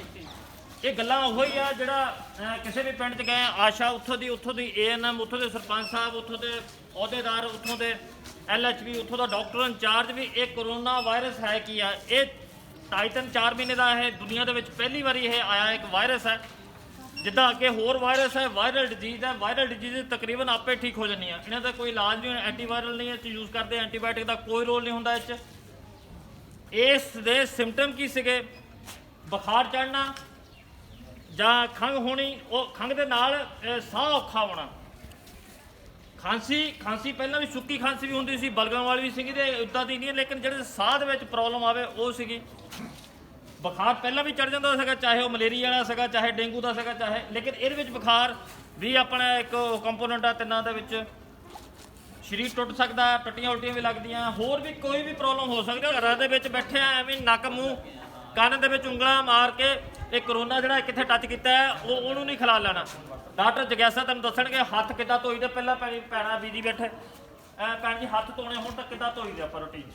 [SPEAKER 3] ਇਹ ਗੱਲਾਂ ਉਹੋ ਹੀ ਆ ਜਿਹੜਾ ਕਿਸੇ ਵੀ ਪਿੰਡ 'ਚ ਗਏ ਆਸ਼ਾ ਉੱਥੋਂ ਦੀ ਏਐਨਐਮ ਉੱਥੋਂ ਦੇ ਸਰਪੰਚ ਸਾਹਿਬ ਉੱਥੋਂ ਦੇ ਅਹੁਦੇਦਾਰ ਉੱਥੋਂ ਦੇ ਐਲਐਚਬੀ ਉੱਥੋਂ ਦਾ ਡਾਕਟਰ ਇੰਚਾਰਜ ਵੀ ਇਹ ਕਰੋਨਾ ਵਾਇਰਸ ਹੈ ਕੀ ਆ ਇਹ 2.5-4 ਮਹੀਨੇ ਦਾ ਇਹ ਦੁਨੀਆ ਦੇ ਵਿੱਚ ਪਹਿਲੀ ਵਾਰੀ ਇਹ ਆਇਆ ਇੱਕ ਵਾਇਰਸ ਹੈ ਜਿੱਦਾਂ ਅੱਗੇ ਹੋਰ ਵਾਇਰਸ ਹੈ ਵਾਇਰਲ ਡਿਜ਼ੀਜ਼ ਹੈ ਵਾਇਰਲ ਡਿਜ਼ੀਜ਼ ਤਕਰੀਬਨ ਆਪੇ ਠੀਕ ਹੋ ਜਾਂਦੀਆਂ ਇਹਨਾਂ ਦਾ ਕੋਈ ਇਲਾਜ ਨਹੀਂ ਐਂਟੀਵਾਇਰਲ ਨਹੀਂ ਇਹ 'ਚ ਯੂਜ਼ ਕਰਦੇ ਐਂਟੀਬਾਇਓਟਿਕ ਦਾ ਕੋਈ ਰੋਲ ਨਹੀਂ ਹੁੰਦਾ ਇਹ 'ਚ ਇਸ ਦੇ ਸਿੰਪਟਮ ਕੀ ਸੀਗੇ ਬੁਖਾਰ ਚੜ੍ਹਨਾ ਜਾਂ ਖੰਘ ਹੋਣੀ ਉਹ ਖੰਘ ਦੇ ਨਾਲ ਸਾਹ ਔਖਾ ਹੋਣਾ ਖਾਂਸੀ ਪਹਿਲਾਂ ਵੀ ਸੁੱਕੀ ਖਾਂਸੀ ਵੀ ਹੁੰਦੀ ਸੀ ਬਲਗਮ ਵਾਲੀ ਵੀ ਸੀਗੀ ਤੇ ਉੱਦਾਂ ਦੀ ਨਹੀਂ ਲੇਕਿਨ ਜਿਹੜੇ ਸਾਹ ਦੇ ਵਿੱਚ ਪ੍ਰੋਬਲਮ ਆਵੇ ਉਹ ਸੀਗੀ ਬੁਖਾਰ ਪਹਿਲਾਂ ਵੀ ਚੜ ਜਾਂਦਾ ਸੀਗਾ ਚਾਹੇ ਉਹ ਮਲੇਰੀਆ ਵਾਲਾ ਸੀਗਾ ਚਾਹੇ ਡੇਂਗੂ ਦਾ ਸੀਗਾ ਚਾਹੇ ਲੇਕਿਨ ਇਹਦੇ ਵਿੱਚ ਬੁਖਾਰ ਵੀ ਆਪਣਾ ਇੱਕ ਕੰਪੋਨੈਂਟ ਆ ਤਿੰਨਾਂ ਦੇ ਵਿੱਚ ਸਰੀਰ ਟੁੱਟ ਸਕਦਾ ਟੱਟੀਆਂ ਉਲਟੀਆਂ ਵੀ ਲੱਗਦੀਆਂ ਹੋਰ ਵੀ ਕੋਈ ਵੀ ਪ੍ਰੋਬਲਮ ਹੋ ਸਕਦੀ ਹੈ ਘਰਾਂ ਦੇ ਵਿੱਚ ਬੈਠੇ ਆ ਐਵੇਂ ਨੱਕ ਮੂੰਹ ਕੰਨ ਦੇ ਵਿੱਚ ਉਂਗਲਾਂ ਮਾਰ ਕੇ ਇਹ ਕਰੋਨਾ ਜਿਹੜਾ ਕਿੱਥੇ ਟੱਚ ਕੀਤਾ ਹੈ ਉਹਨੂੰ ਨਹੀਂ ਖਿਲਾ ਲੈਣਾ ਡਾਕਟਰ ਜਗੈਸਾ ਤੁਹਾਨੂੰ ਦੱਸਣਗੇ ਹੱਥ ਕਿੱਦਾਂ ਧੋਈਦੇ ਪਹਿਲਾਂ ਭੈਣਾ ਬੀਜੀ ਬੈਠੇ ਭੈਣ ਜੀ ਹੱਥ ਧੋਣੇ ਹੁਣ ਤੱਕ ਕਿੱਦਾਂ ਧੋਈਦੇ ਆਪਾਂ ਰੂਟੀਨ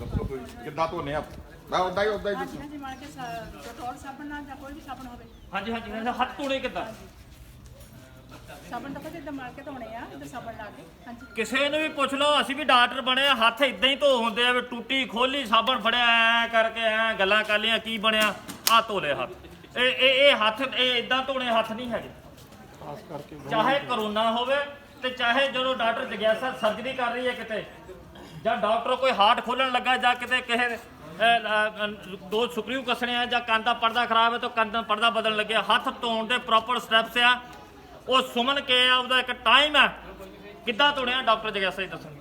[SPEAKER 1] ਦੱਸੋ ਕੋਈ ਕਿੱਦਾਂ ਧੋਨੇ ਆ ਮੈਂ ਉਦਾਂ ਹੀ
[SPEAKER 6] ਹਾਂਜੀ ਜੀ ਮਾਰ ਕੇ ਡਟੋਲ ਸਾਬਣ ਨਾਲ ਜਾਂ ਕੋਈ ਵੀ ਸਾਬਣ ਹੋਵੇ
[SPEAKER 3] ਹਾਂਜੀ ਹੱਥ ਧੋਣੇ ਕਿੱਦਾਂ
[SPEAKER 6] ਸਾਬਣ ਤਾਂ ਜਿੱਦਾਂ ਮਾਰ ਕੇ ਧੋਣੇ ਆ ਤੇ ਸਾਬਣ ਲਾ ਕੇ ਹਾਂਜੀ
[SPEAKER 3] ਕਿਸੇ ਨੂੰ ਵੀ ਪੁੱਛ ਲਓ ਅਸੀਂ ਵੀ ਡਾਕਟਰ ਬਣੇ ਆ ਹੱਥ ਇਦਾਂ ਹੀ ਧੋ ਹੁੰਦੇ ਆ ਵੀ ਟੂਟੀ ਖੋਲੀ ਸਾਬਣ ਫੜਿਆ ਐ ਕਰਕੇ ਐ ਗੱਲਾਂ ਕਰ ਲਿਆ ਕੀ ਬਣਿਆ ਆ ਧੋ ਲਏ ਹੱਥ ਇਹ ਹੱਥ ਇਹ ਇਦਾਂ ਧੋਣੇ ਹੱਥ ਨਹੀਂ ਹੈਗੇ ਚਾਹੇ ਕਰੋਨਾ ਹੋਵੇ ਤੇ ਚਾਹੇ ਜਦੋਂ ਡਾਕਟਰ ਜਗਿਆਸਾ ਸਰਜਰੀ ਕਰ ਰਹੀ ਹੈ ਕਿਤੇ ਜਾਂ ਡਾਕਟਰ ਕੋਈ ਹਾਰਟ ਖੋਲਣ ਲੱਗਾ ਜਾਂ ਕਿਤੇ ਕਿਸੇ ਦੋ ਸਕਰੂ ਕੱਸਣੇ ਆ ਜਾਂ ਕੰਨ ਦਾ ਪਰਦਾ ਖਰਾਬ ਹੈ ਤਾਂ ਕੰਨ ਦਾ ਪਰਦਾ ਬਦਲਣ ਲੱਗਿਆ ਹੱਥ ਧੋਣ ਦੇ ਪ੍ਰੋਪਰ ਸਟੈਪਸ ਆ ਉਹ ਸੁਮਨ ਕੇ ਆ ਉਹਦਾ ਇੱਕ ਟਾਈਮ ਹੈ ਕਿੱਦਾਂ ਧੋਣੇ ਆ ਡਾਕਟਰ ਜਗਿਆਸਾ ਹੀ ਦੱਸਣਗੇ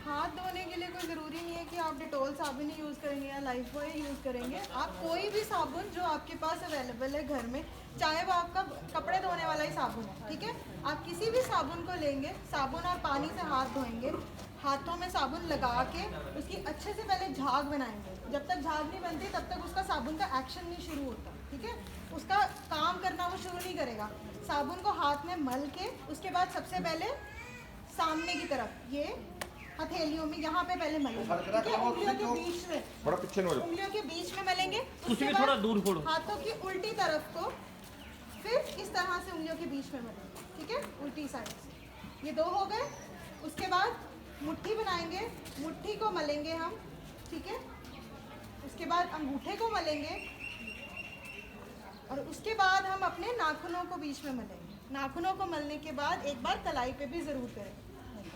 [SPEAKER 7] हाथ धोने के लिए कोई ज़रूरी नहीं है कि आप डिटॉल साबुन ही यूज़ करेंगे या लाइफ बॉय यूज़ करेंगे आप कोई भी साबुन जो आपके पास अवेलेबल है घर में चाहे वो आपका कपड़े धोने वाला ही साबुन है ठीक है आप किसी भी साबुन को लेंगे साबुन और पानी से हाथ धोएंगे हाथों में साबुन लगा के उसकी अच्छे से पहले झाग बनाएंगे जब तक झाग नहीं बनती तब तक उसका साबुन का एक्शन नहीं शुरू होता ठीक है उसका काम करना वो शुरू नहीं करेगा साबुन को हाथ में मल के उसके बाद सबसे पहले सामने की तरफ ये हथेलियों में यहाँ पे पहले मलेंगे ठीक है उंगलियों के बीच में
[SPEAKER 1] बड़ा पीछे न हो जाओ
[SPEAKER 7] उंगलियों के बीच में मलेंगे
[SPEAKER 3] उससे
[SPEAKER 7] उसके
[SPEAKER 3] भी थोड़ा
[SPEAKER 7] बाद
[SPEAKER 3] दूर फोड़ो
[SPEAKER 7] हाथों की उल्टी तरफ को फिर इस तरह से उंगलियों के बीच में मलेंगे ठीक है उल्टी साइड से ये दो हो गए उसके बाद मुट्ठी बनाएंगे मुट्ठी को मलेंगे हम ठीक है उसके बाद अंगूठे को मलेंगे और उसके बाद हम अपने नाखूनों को बीच में मलेंगे नाखूनों को मलने के बाद एक बार कलाई पे भी ज़रूर करें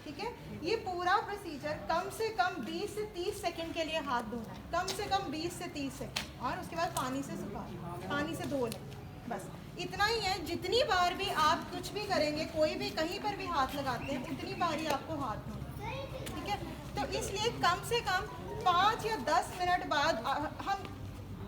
[SPEAKER 7] ठीक है ये पूरा प्रोसीजर कम से कम 20 से 30 सेकंड के लिए हाथ धोना है कम से कम 20 से 30 सेकंड और उसके बाद पानी से सुखा पानी से धो लें बस इतना ही है जितनी बार भी आप कुछ भी करेंगे कोई भी कहीं पर भी हाथ लगाते हैं उतनी बार ही आपको हाथ धोना ठीक है तो इसलिए कम से कम 5 या 10 मिनट बाद हम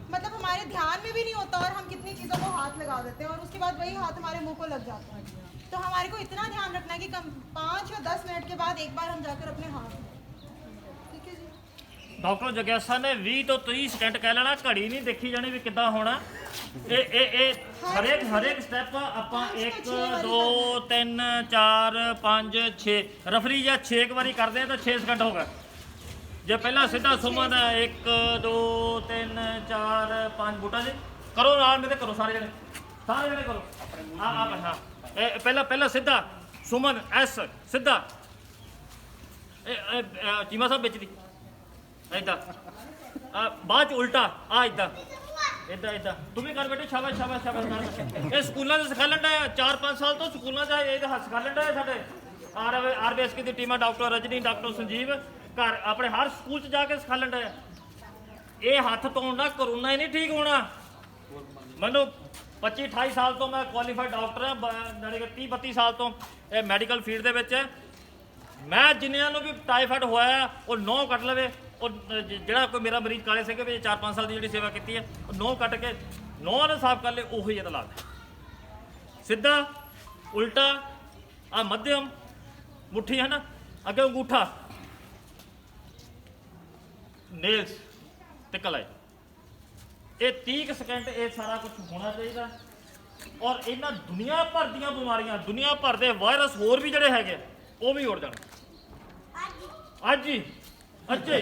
[SPEAKER 7] मतलब हमारे ध्यान में भी नहीं होता और हम कितनी चीज़ों को हाथ लगा देते हैं और उसके बाद वही हाथ हमारे मुंह को लग जाता है तो हमारे को इतना ध्यान रखना है कि कम 5 या 10 मिनट के बाद एक बार हम जाकर अपने हाथ ठीक है जी
[SPEAKER 3] ਡਾਕਟਰ ਜਗਿਆਸਾ ਨੇ 20 ਤੋਂ 30 ਸਕਿੰਟ ਕਹਿ ਲੈਣਾ, ਘੜੀ ਨਹੀਂ ਦੇਖੀ ਜਾਣੀ ਵੀ ਕਿੱਦਾਂ ਹੋਣਾ। ਇਹ ਹਰੇਕ ਸਟੈਪ ਆਪਾਂ 1 2 3 4 5 6 ਰਫਰੀ ਜਾਂ 6 ਵਾਰੀ ਕਰਦੇ ਆ ਤਾਂ 6 ਸਕਿੰਟ ਹੋ ਗਏ। ਜੇ ਪਹਿਲਾਂ ਸਿੱਧਾ ਸੁਮਨ 1 2 3 4 5 ਬੂਟਾ ਜੀ ਕਰੋ ਨਾਲ ਮੇਰੇ ਕਰੋ ਸਾਰੇ ਜਣੇ ਕਰੋ ਹਾਂ ਇਹ ਪਹਿਲਾਂ ਸਿੱਧਾ ਸੁਮਨ ਐਸ ਸਿੱਧਾ ਚੀਮਾ ਸਾਹਿਬ ਵਿੱਚ ਦੀ ਏਦਾਂ ਬਾਅਦ ਚ ਉਲਟਾ ਇਦਾਂ ਤੂੰ ਵੀ ਕਰ ਬੇਟੇ ਸ਼ਾਬਾਸ਼ ਕਰ। ਇਹ ਸਕੂਲਾਂ ਦੇ ਸਿਖਾ ਲੈਂਦਾ 4-5 ਸਾਲ ਤੋਂ ਸਕੂਲਾਂ ਦਾ ਇਹ ਸਿਖਾ ਲੈਂਦਾ ਸਾਡੇ ਆਰਬੀਐਸਕੇ ਦੀ ਟੀਮਾਂ ਡਾਕਟਰ ਰਜਨੀ ਡਾਕਟਰ ਸੰਜੀਵ ਘਰ ਆਪਣੇ ਹਰ ਸਕੂਲ 'ਚ ਜਾ ਕੇ ਸਿਖਾ ਲੈਂਦਾ। ਇਹ ਹੱਥ ਧੋਣ ਦਾ ਕਰੋਨਾ ਹੀ ਨਹੀਂ ਠੀਕ ਹੋਣਾ। ਮੈਨੂੰ 25-28 ਸਾਲ ਤੋਂ ਮੈਂ ਕੁਆਲੀਫਾਈਡ ਡਾਕਟਰ ਹਾਂ, ਜਾਣੀ ਕਿ 30-32 ਸਾਲ ਤੋਂ ਇਹ ਮੈਡੀਕਲ ਫੀਲਡ ਦੇ ਵਿੱਚ। ਮੈਂ ਜਿੰਨਿਆਂ ਨੂੰ ਵੀ ਟਾਈਫਾਈਡ ਹੋਇਆ ਉਹ 9 ਕੱਟ ਲਵੇ। ਉਹ ਜਿਹੜਾ ਕੋਈ ਮੇਰਾ ਮਰੀਜ਼ ਕਾਲੇ ਸਿੰਘ ਵਿੱਚ 4-5 ਸਾਲ ਦੀ ਜਿਹੜੀ ਸੇਵਾ ਕੀਤੀ ਹੈ ਉਹ 9 ਕੱਟ ਕੇ 9 ਨੇ ਸਾਫ਼ ਕਰ ਲਏ, ਉਹੀ ਇਹਦਾ ਇਲਾਜ। ਸਿੱਧਾ ਉਲਟਾ ਮੱਧਮ ਮੁੱਠੀ ਹੈ ਨਾ, ਅੱਗੇ ਅੰਗੂਠਾ ਨੇਲਸ ਤੇ ਕਲਾਈ। ਇਹ 30 ਸਕਿੰਟ ਇਹ ਸਾਰਾ ਕੁਝ ਹੋਣਾ ਚਾਹੀਦਾ। ਔਰ ਇਹਨਾਂ ਦੁਨੀਆ ਭਰ ਦੀਆਂ ਬਿਮਾਰੀਆਂ, ਦੁਨੀਆ ਭਰ ਦੇ ਵਾਇਰਸ ਹੋਰ ਵੀ ਜਿਹੜੇ ਹੈਗੇ ਉਹ ਵੀ ਉੜ ਜਾਣ ਅੱਜ ਹੀ ਅੱਜੇ।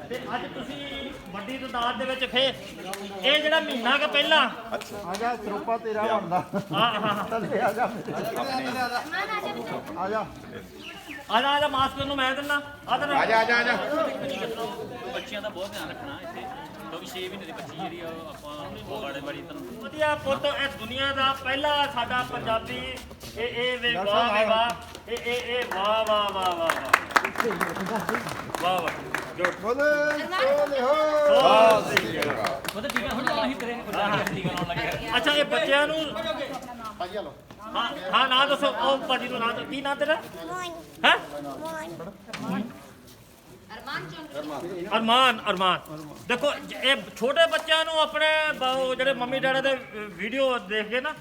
[SPEAKER 3] ਤੇ ਅੱਜ ਤੁਸੀਂ ਵੱਡੀ ਤਾਦਾਦ ਦੇ ਵਿੱਚ ਫੇਰ ਇਹ ਜਿਹੜਾ ਮਹੀਨਾ ਕੁ ਪਹਿਲਾਂ
[SPEAKER 2] ਆ ਜਾ ਸਰੂਪਾ ਤੇਰਾ ਬਣਦਾ ਥੱਲੇ ਆ ਜਾ
[SPEAKER 3] ਆ ਜਾ ਮਾਸਕ ਨੂੰ ਮੈਂ ਦਿੰਦਾ ਆ ਜਾ
[SPEAKER 4] ਬੱਚਿਆਂ ਦਾ ਬਹੁਤ ਧਿਆਨ ਰੱਖਣਾ ਇੱਥੇ, ਕਿਉਂਕਿ 6 ਮਹੀਨੇ ਦੀ ਬੱਚੀ ਜਿਹੜੀ ਆ ਉਹ ਆਪਾਂ ਬਾੜੇ ਬੜੀ ਤੁਹਾਨੂੰ
[SPEAKER 3] ਵਧੀਆ ਪੁੱਤ। ਇਹ ਦੁਨੀਆ ਦਾ ਪਹਿਲਾ ਸਾਡਾ ਪੰਜਾਬੀ ਇਹ ਵੇ ਵਾਹ ਵਾਹ ਇਹ ਵਾਹ ਵਾਹ ਵਾਹ ਵਾਹ ਵਾਹ ਵਾਹ
[SPEAKER 4] ਉਹਦੇ ਟੀਕਾ ਥੋੜੀ ਲਾਉਣਾ ਸੀ ਤੇਰੇ ਟੀਕਾ ਲਾਉਣ ਲੱਗਿਆ।
[SPEAKER 3] ਅੱਛਾ ਇਹ ਬੱਚਿਆਂ ਨੂੰ
[SPEAKER 2] ਭਾਜੀ ਹਲੋ
[SPEAKER 3] ਹਾਂ ਨਾ ਦੱਸੋ ਉਹ ਭਾਜੀ ਨੂੰ ਨਾ ਕੀ ਨਾਂ ਤੇਰਾ ਹੈ? ਅਰਮਾਨ ਦੇਖੋ ਇਹ ਛੋਟੇ ਬੱਚਿਆਂ ਨੂੰ ਆਪਣੇ ਜਿਹੜੇ ਮੰਮੀ ਡੈਡੀ ਦੇ ਵੀਡੀਓ ਦੇਖ ਕੇ ਨਾ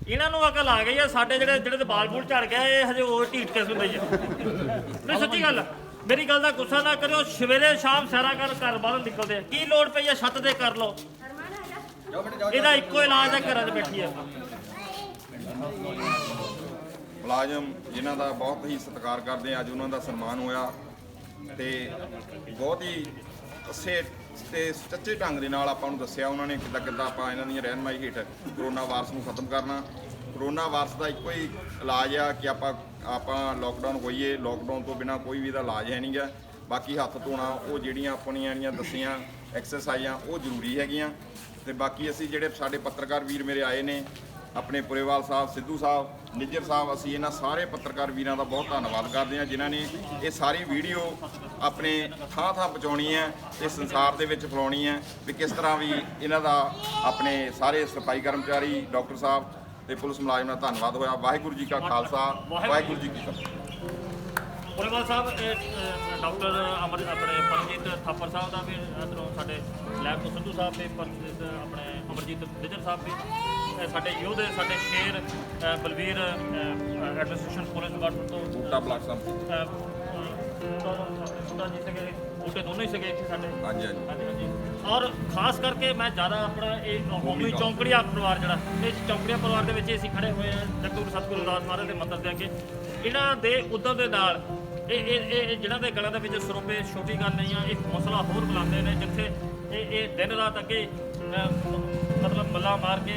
[SPEAKER 3] ਇਹਨਾਂ ਨੂੰ ਅਕਲ ਆ ਗਈ ਆ। ਸਾਡੇ ਜਿਹੜੇ ਤੇ ਬਾਲ ਬੂਲ ਝੜ ਗਏ ਇਹ ਹਜੇ ਉਹ ਢੀਠ ਕੇ ਸੁਣਦੇ ਹੀ ਆ। ਨਹੀਂ ਸੱਚੀ ਗੱਲ, ਮੇਰੀ ਗੱਲ ਦਾ ਗੁੱਸਾ ਨਾ ਕਰਿਓ। ਸਵੇਰੇ ਸ਼ਾਮ ਸੈਰਾ ਘਰ ਬਾਹਰ ਨਿਕਲਦੇ ਆ, ਕੀ ਲੋੜ ਪਈ ਆ ਛੱਤ ਤੇ ਕਰ ਲਓ। ਇਹਦਾ ਇੱਕੋ ਇਲਾਜ ਹੈ ਘਰਾਂ 'ਚ ਬੈਠੀ ਆ।
[SPEAKER 1] ਮੁਲਾਜ਼ਮ ਜਿਨ੍ਹਾਂ ਦਾ ਬਹੁਤ ਹੀ ਸਤਿਕਾਰ ਕਰਦੇ ਆ, ਅੱਜ ਉਹਨਾਂ ਦਾ ਸਨਮਾਨ ਹੋਇਆ ਤੇ ਬਹੁਤ ਹੀ ਅੱਛੇ ਤੇ ਸੱਚੇ ਢੰਗ ਦੇ ਨਾਲ ਆਪਾਂ ਨੂੰ ਦੱਸਿਆ ਉਹਨਾਂ ਨੇ ਕਿੱਦਾਂ ਆਪਾਂ ਇਹਨਾਂ ਦੀਆਂ ਰਹਿਨਮਾਈ ਹੇਠ ਕਰੋਨਾ ਵਾਇਰਸ ਨੂੰ ਖਤਮ ਕਰਨਾ। ਕਰੋਨਾ ਵਾਇਰਸ ਦਾ ਇੱਕੋ ਹੀ ਇਲਾਜ ਆ ਕਿ ਆਪਾਂ ਲੋਕਡਾਊਨ ਹੋਈਏ, ਲੋਕਡਾਊਨ ਤੋਂ ਬਿਨਾ ਕੋਈ ਵੀ ਦਾ ਇਲਾਜ ਹੈ ਨਹੀਂਗਾ। ਬਾਕੀ ਹੱਥ ਧੋਣਾ, ਉਹ ਜਿਹੜੀਆਂ ਆਪਣੀਆਂ ਦੱਸੀਆਂ ਐਕਸਰਸਾਈਜ਼ਾਂ ਉਹ ਜ਼ਰੂਰੀ ਹੈਗੀਆਂ। ਤੇ ਬਾਕੀ ਅਸੀਂ ਜਿਹੜੇ ਸਾਡੇ ਪੱਤਰਕਾਰ ਵੀਰ ਮੇਰੇ ਆਏ ਨੇ, ਆਪਣੇ ਪੁਰੇਵਾਲ ਸਾਹਿਬ, ਸਿੱਧੂ ਸਾਹਿਬ, ਨਿੱਜਰ ਸਾਹਿਬ, ਅਸੀਂ ਇਹਨਾਂ ਸਾਰੇ ਪੱਤਰਕਾਰ ਵੀਰਾਂ ਦਾ ਬਹੁਤ ਧੰਨਵਾਦ ਕਰਦੇ ਹਾਂ ਜਿਨ੍ਹਾਂ ਨੇ ਇਹ ਸਾਰੀ ਵੀਡੀਓ ਆਪਣੇ ਥਾਂ ਪਹੁੰਚਾਉਣੀ ਹੈ ਤੇ ਸੰਸਾਰ ਦੇ ਵਿੱਚ ਫੈਲਾਉਣੀ ਹੈ ਵੀ ਕਿਸ ਤਰ੍ਹਾਂ ਵੀ ਇਹਨਾਂ ਦਾ ਆਪਣੇ ਸਾਰੇ ਸਫਾਈ ਕਰਮਚਾਰੀ, ਡਾਕਟਰ ਸਾਹਿਬ ਤੇ ਪੁਲਿਸ ਮੁਲਾਜ਼ਮਾਂ ਦਾ ਧੰਨਵਾਦ ਹੋਇਆ। ਵਾਹਿਗੁਰੂ ਜੀ ਕਾ ਖਾਲਸਾ, ਵਾਹਿਗੁਰੂ ਜੀ ਕੀ ਫਤਿਹ।
[SPEAKER 3] ਪੁਰੇਵਾਲ ਸਾਹਿਬ ਡਾਕਟਰ ਆਪਣੇ ਪਰਮਜੀਤ ਥਾਪਰ ਸਾਹਿਬ ਦਾ ਵੀ ਅੰਦਰੋਂ ਸਾਡੇ ਲੈਬ ਤੋਂ ਸਿੱਧੂ ਸਾਹਿਬ ਤੇ ਆਪਣੇ ਅਮਰਜੀਤ ਨਿੱਜਰ ਸਾਹਿਬ ਵੀ ਸਾਡੇ ਯੋਧੇ, ਸਾਡੇ ਸ਼ੇਰ ਬਲਵੀਰ ਐਡਮਿਨਿਸਟ੍ਰੇਸ਼ਨ ਪੁਲਿਸ ਡਿਪਾਰਟਮੈਂਟ ਤੋਂ
[SPEAKER 1] ਬੂਟਾ ਬਲਾਕ ਸਾਹਿਬ
[SPEAKER 3] ਬੂਟਾ ਜੀ ਸੀਗੇ, ਬੂਟੇ ਦੋਨੋਂ ਹੀ ਸੀਗੇ ਇੱਥੇ ਸਾਡੇ।
[SPEAKER 1] ਹਾਂਜੀ।
[SPEAKER 3] ਔਰ ਖਾਸ ਕਰਕੇ ਮੈਂ ਜ਼ਿਆਦਾ ਆਪਣਾ ਇਹ ਹੋਮੀ ਚੌਂਕੜੀਆ ਪਰਿਵਾਰ ਜਿਹੜਾ ਇਹ ਚੌਂਕੜੀਆ ਪਰਿਵਾਰ ਦੇ ਵਿੱਚ ਅਸੀਂ ਖੜੇ ਹੋਏ ਹਾਂ ਜਗਤਗੁਰੂ ਸਤਿਗੁਰੂ ਰਵਿਦਾਸ ਮਹਾਰਾਜ ਦੇ ਮੰਦਰ ਦੇ ਅੱਗੇ। ਇਹਨਾਂ ਦੇ ਉਦਮ ਦੇ ਨਾਲ ਇਹ ਜਿਹਨਾਂ ਦੇ ਗਲਾਂ ਦੇ ਵਿੱਚ ਸਰੋਪੇ ਛੋਟੀ ਗੱਲ ਨਹੀਂ ਆ, ਇਹ ਹੌਸਲਾ ਹੋਰ ਬੁਲਾਉਂਦੇ ਨੇ। ਜਿੱਥੇ ਇਹ ਦਿਨ ਰਾਤ ਅੱਗੇ ਮਤਲਬ ਮੱਲਾ ਮਾਰ ਕੇ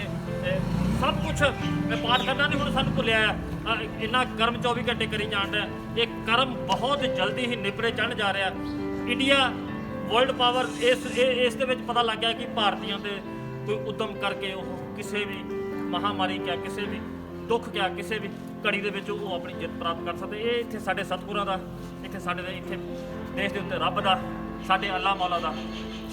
[SPEAKER 3] ਸਭ ਕੁਛ ਪਾਠ ਕਰਨਾ ਨਹੀਂ ਹੁਣ ਸਾਨੂੰ ਭੁੱਲਿਆ ਆ। ਇੰਨਾ ਕਰਮ 24 ਘੰਟੇ ਕਰੀ ਜਾਣ ਰਿਹਾ। ਇਹ ਕਰਮ ਬਹੁਤ ਜਲਦੀ ਹੀ ਨਿਪਰੇ ਚੜ੍ਹ ਜਾ ਰਿਹਾ। ਇੰਡੀਆ ਵਰਲਡ ਪਾਵਰ ਇਸ ਦੇ ਵਿੱਚ ਪਤਾ ਲੱਗ ਗਿਆ ਕਿ ਭਾਰਤੀਆਂ ਦੇ ਕੋਈ ਉਦਮ ਕਰਕੇ ਉਹ ਕਿਸੇ ਵੀ ਮਹਾਮਾਰੀ ਕਿਆ, ਕਿਸੇ ਵੀ ਦੁੱਖ ਕਿਆ, ਕਿਸੇ ਵੀ ਘੜੀ ਦੇ ਵਿੱਚ ਉਹ ਆਪਣੀ ਜਿੱਤ ਪ੍ਰਾਪਤ ਕਰ ਸਕਦੇ। ਇਹ ਇੱਥੇ ਸਾਡੇ ਸਤਿਗੁਰਾਂ ਦਾ, ਇੱਥੇ ਸਾਡੇ ਇੱਥੇ ਦੇਸ਼ ਦੇ ਉੱਤੇ ਰੱਬ ਦਾ, ਸਾਡੇ ਅੱਲਾਹ ਮੌਲਾ ਦਾ,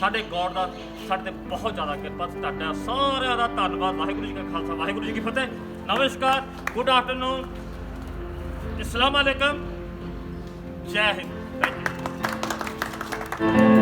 [SPEAKER 3] ਸਾਡੇ ਗੋਡ ਦਾ ਸਾਡੇ ਤੇ ਬਹੁਤ ਜ਼ਿਆਦਾ ਕਿਰਪਾ। ਤੁਹਾਡਾ ਸਾਰਿਆਂ ਦਾ ਧੰਨਵਾਦ। ਵਾਹਿਗੁਰੂ ਜੀ ਕਾ ਖਾਲਸਾ, ਵਾਹਿਗੁਰੂ ਜੀ ਕੀ ਫਤਿਹ। ਨਮਸਕਾਰ, ਗੁੱਡ ਆਫਟਰਨੂਨ, ਅਸਲਾਮ ਅਲੈਕਮ, ਜੈ ਹਿੰਦ। Thank you.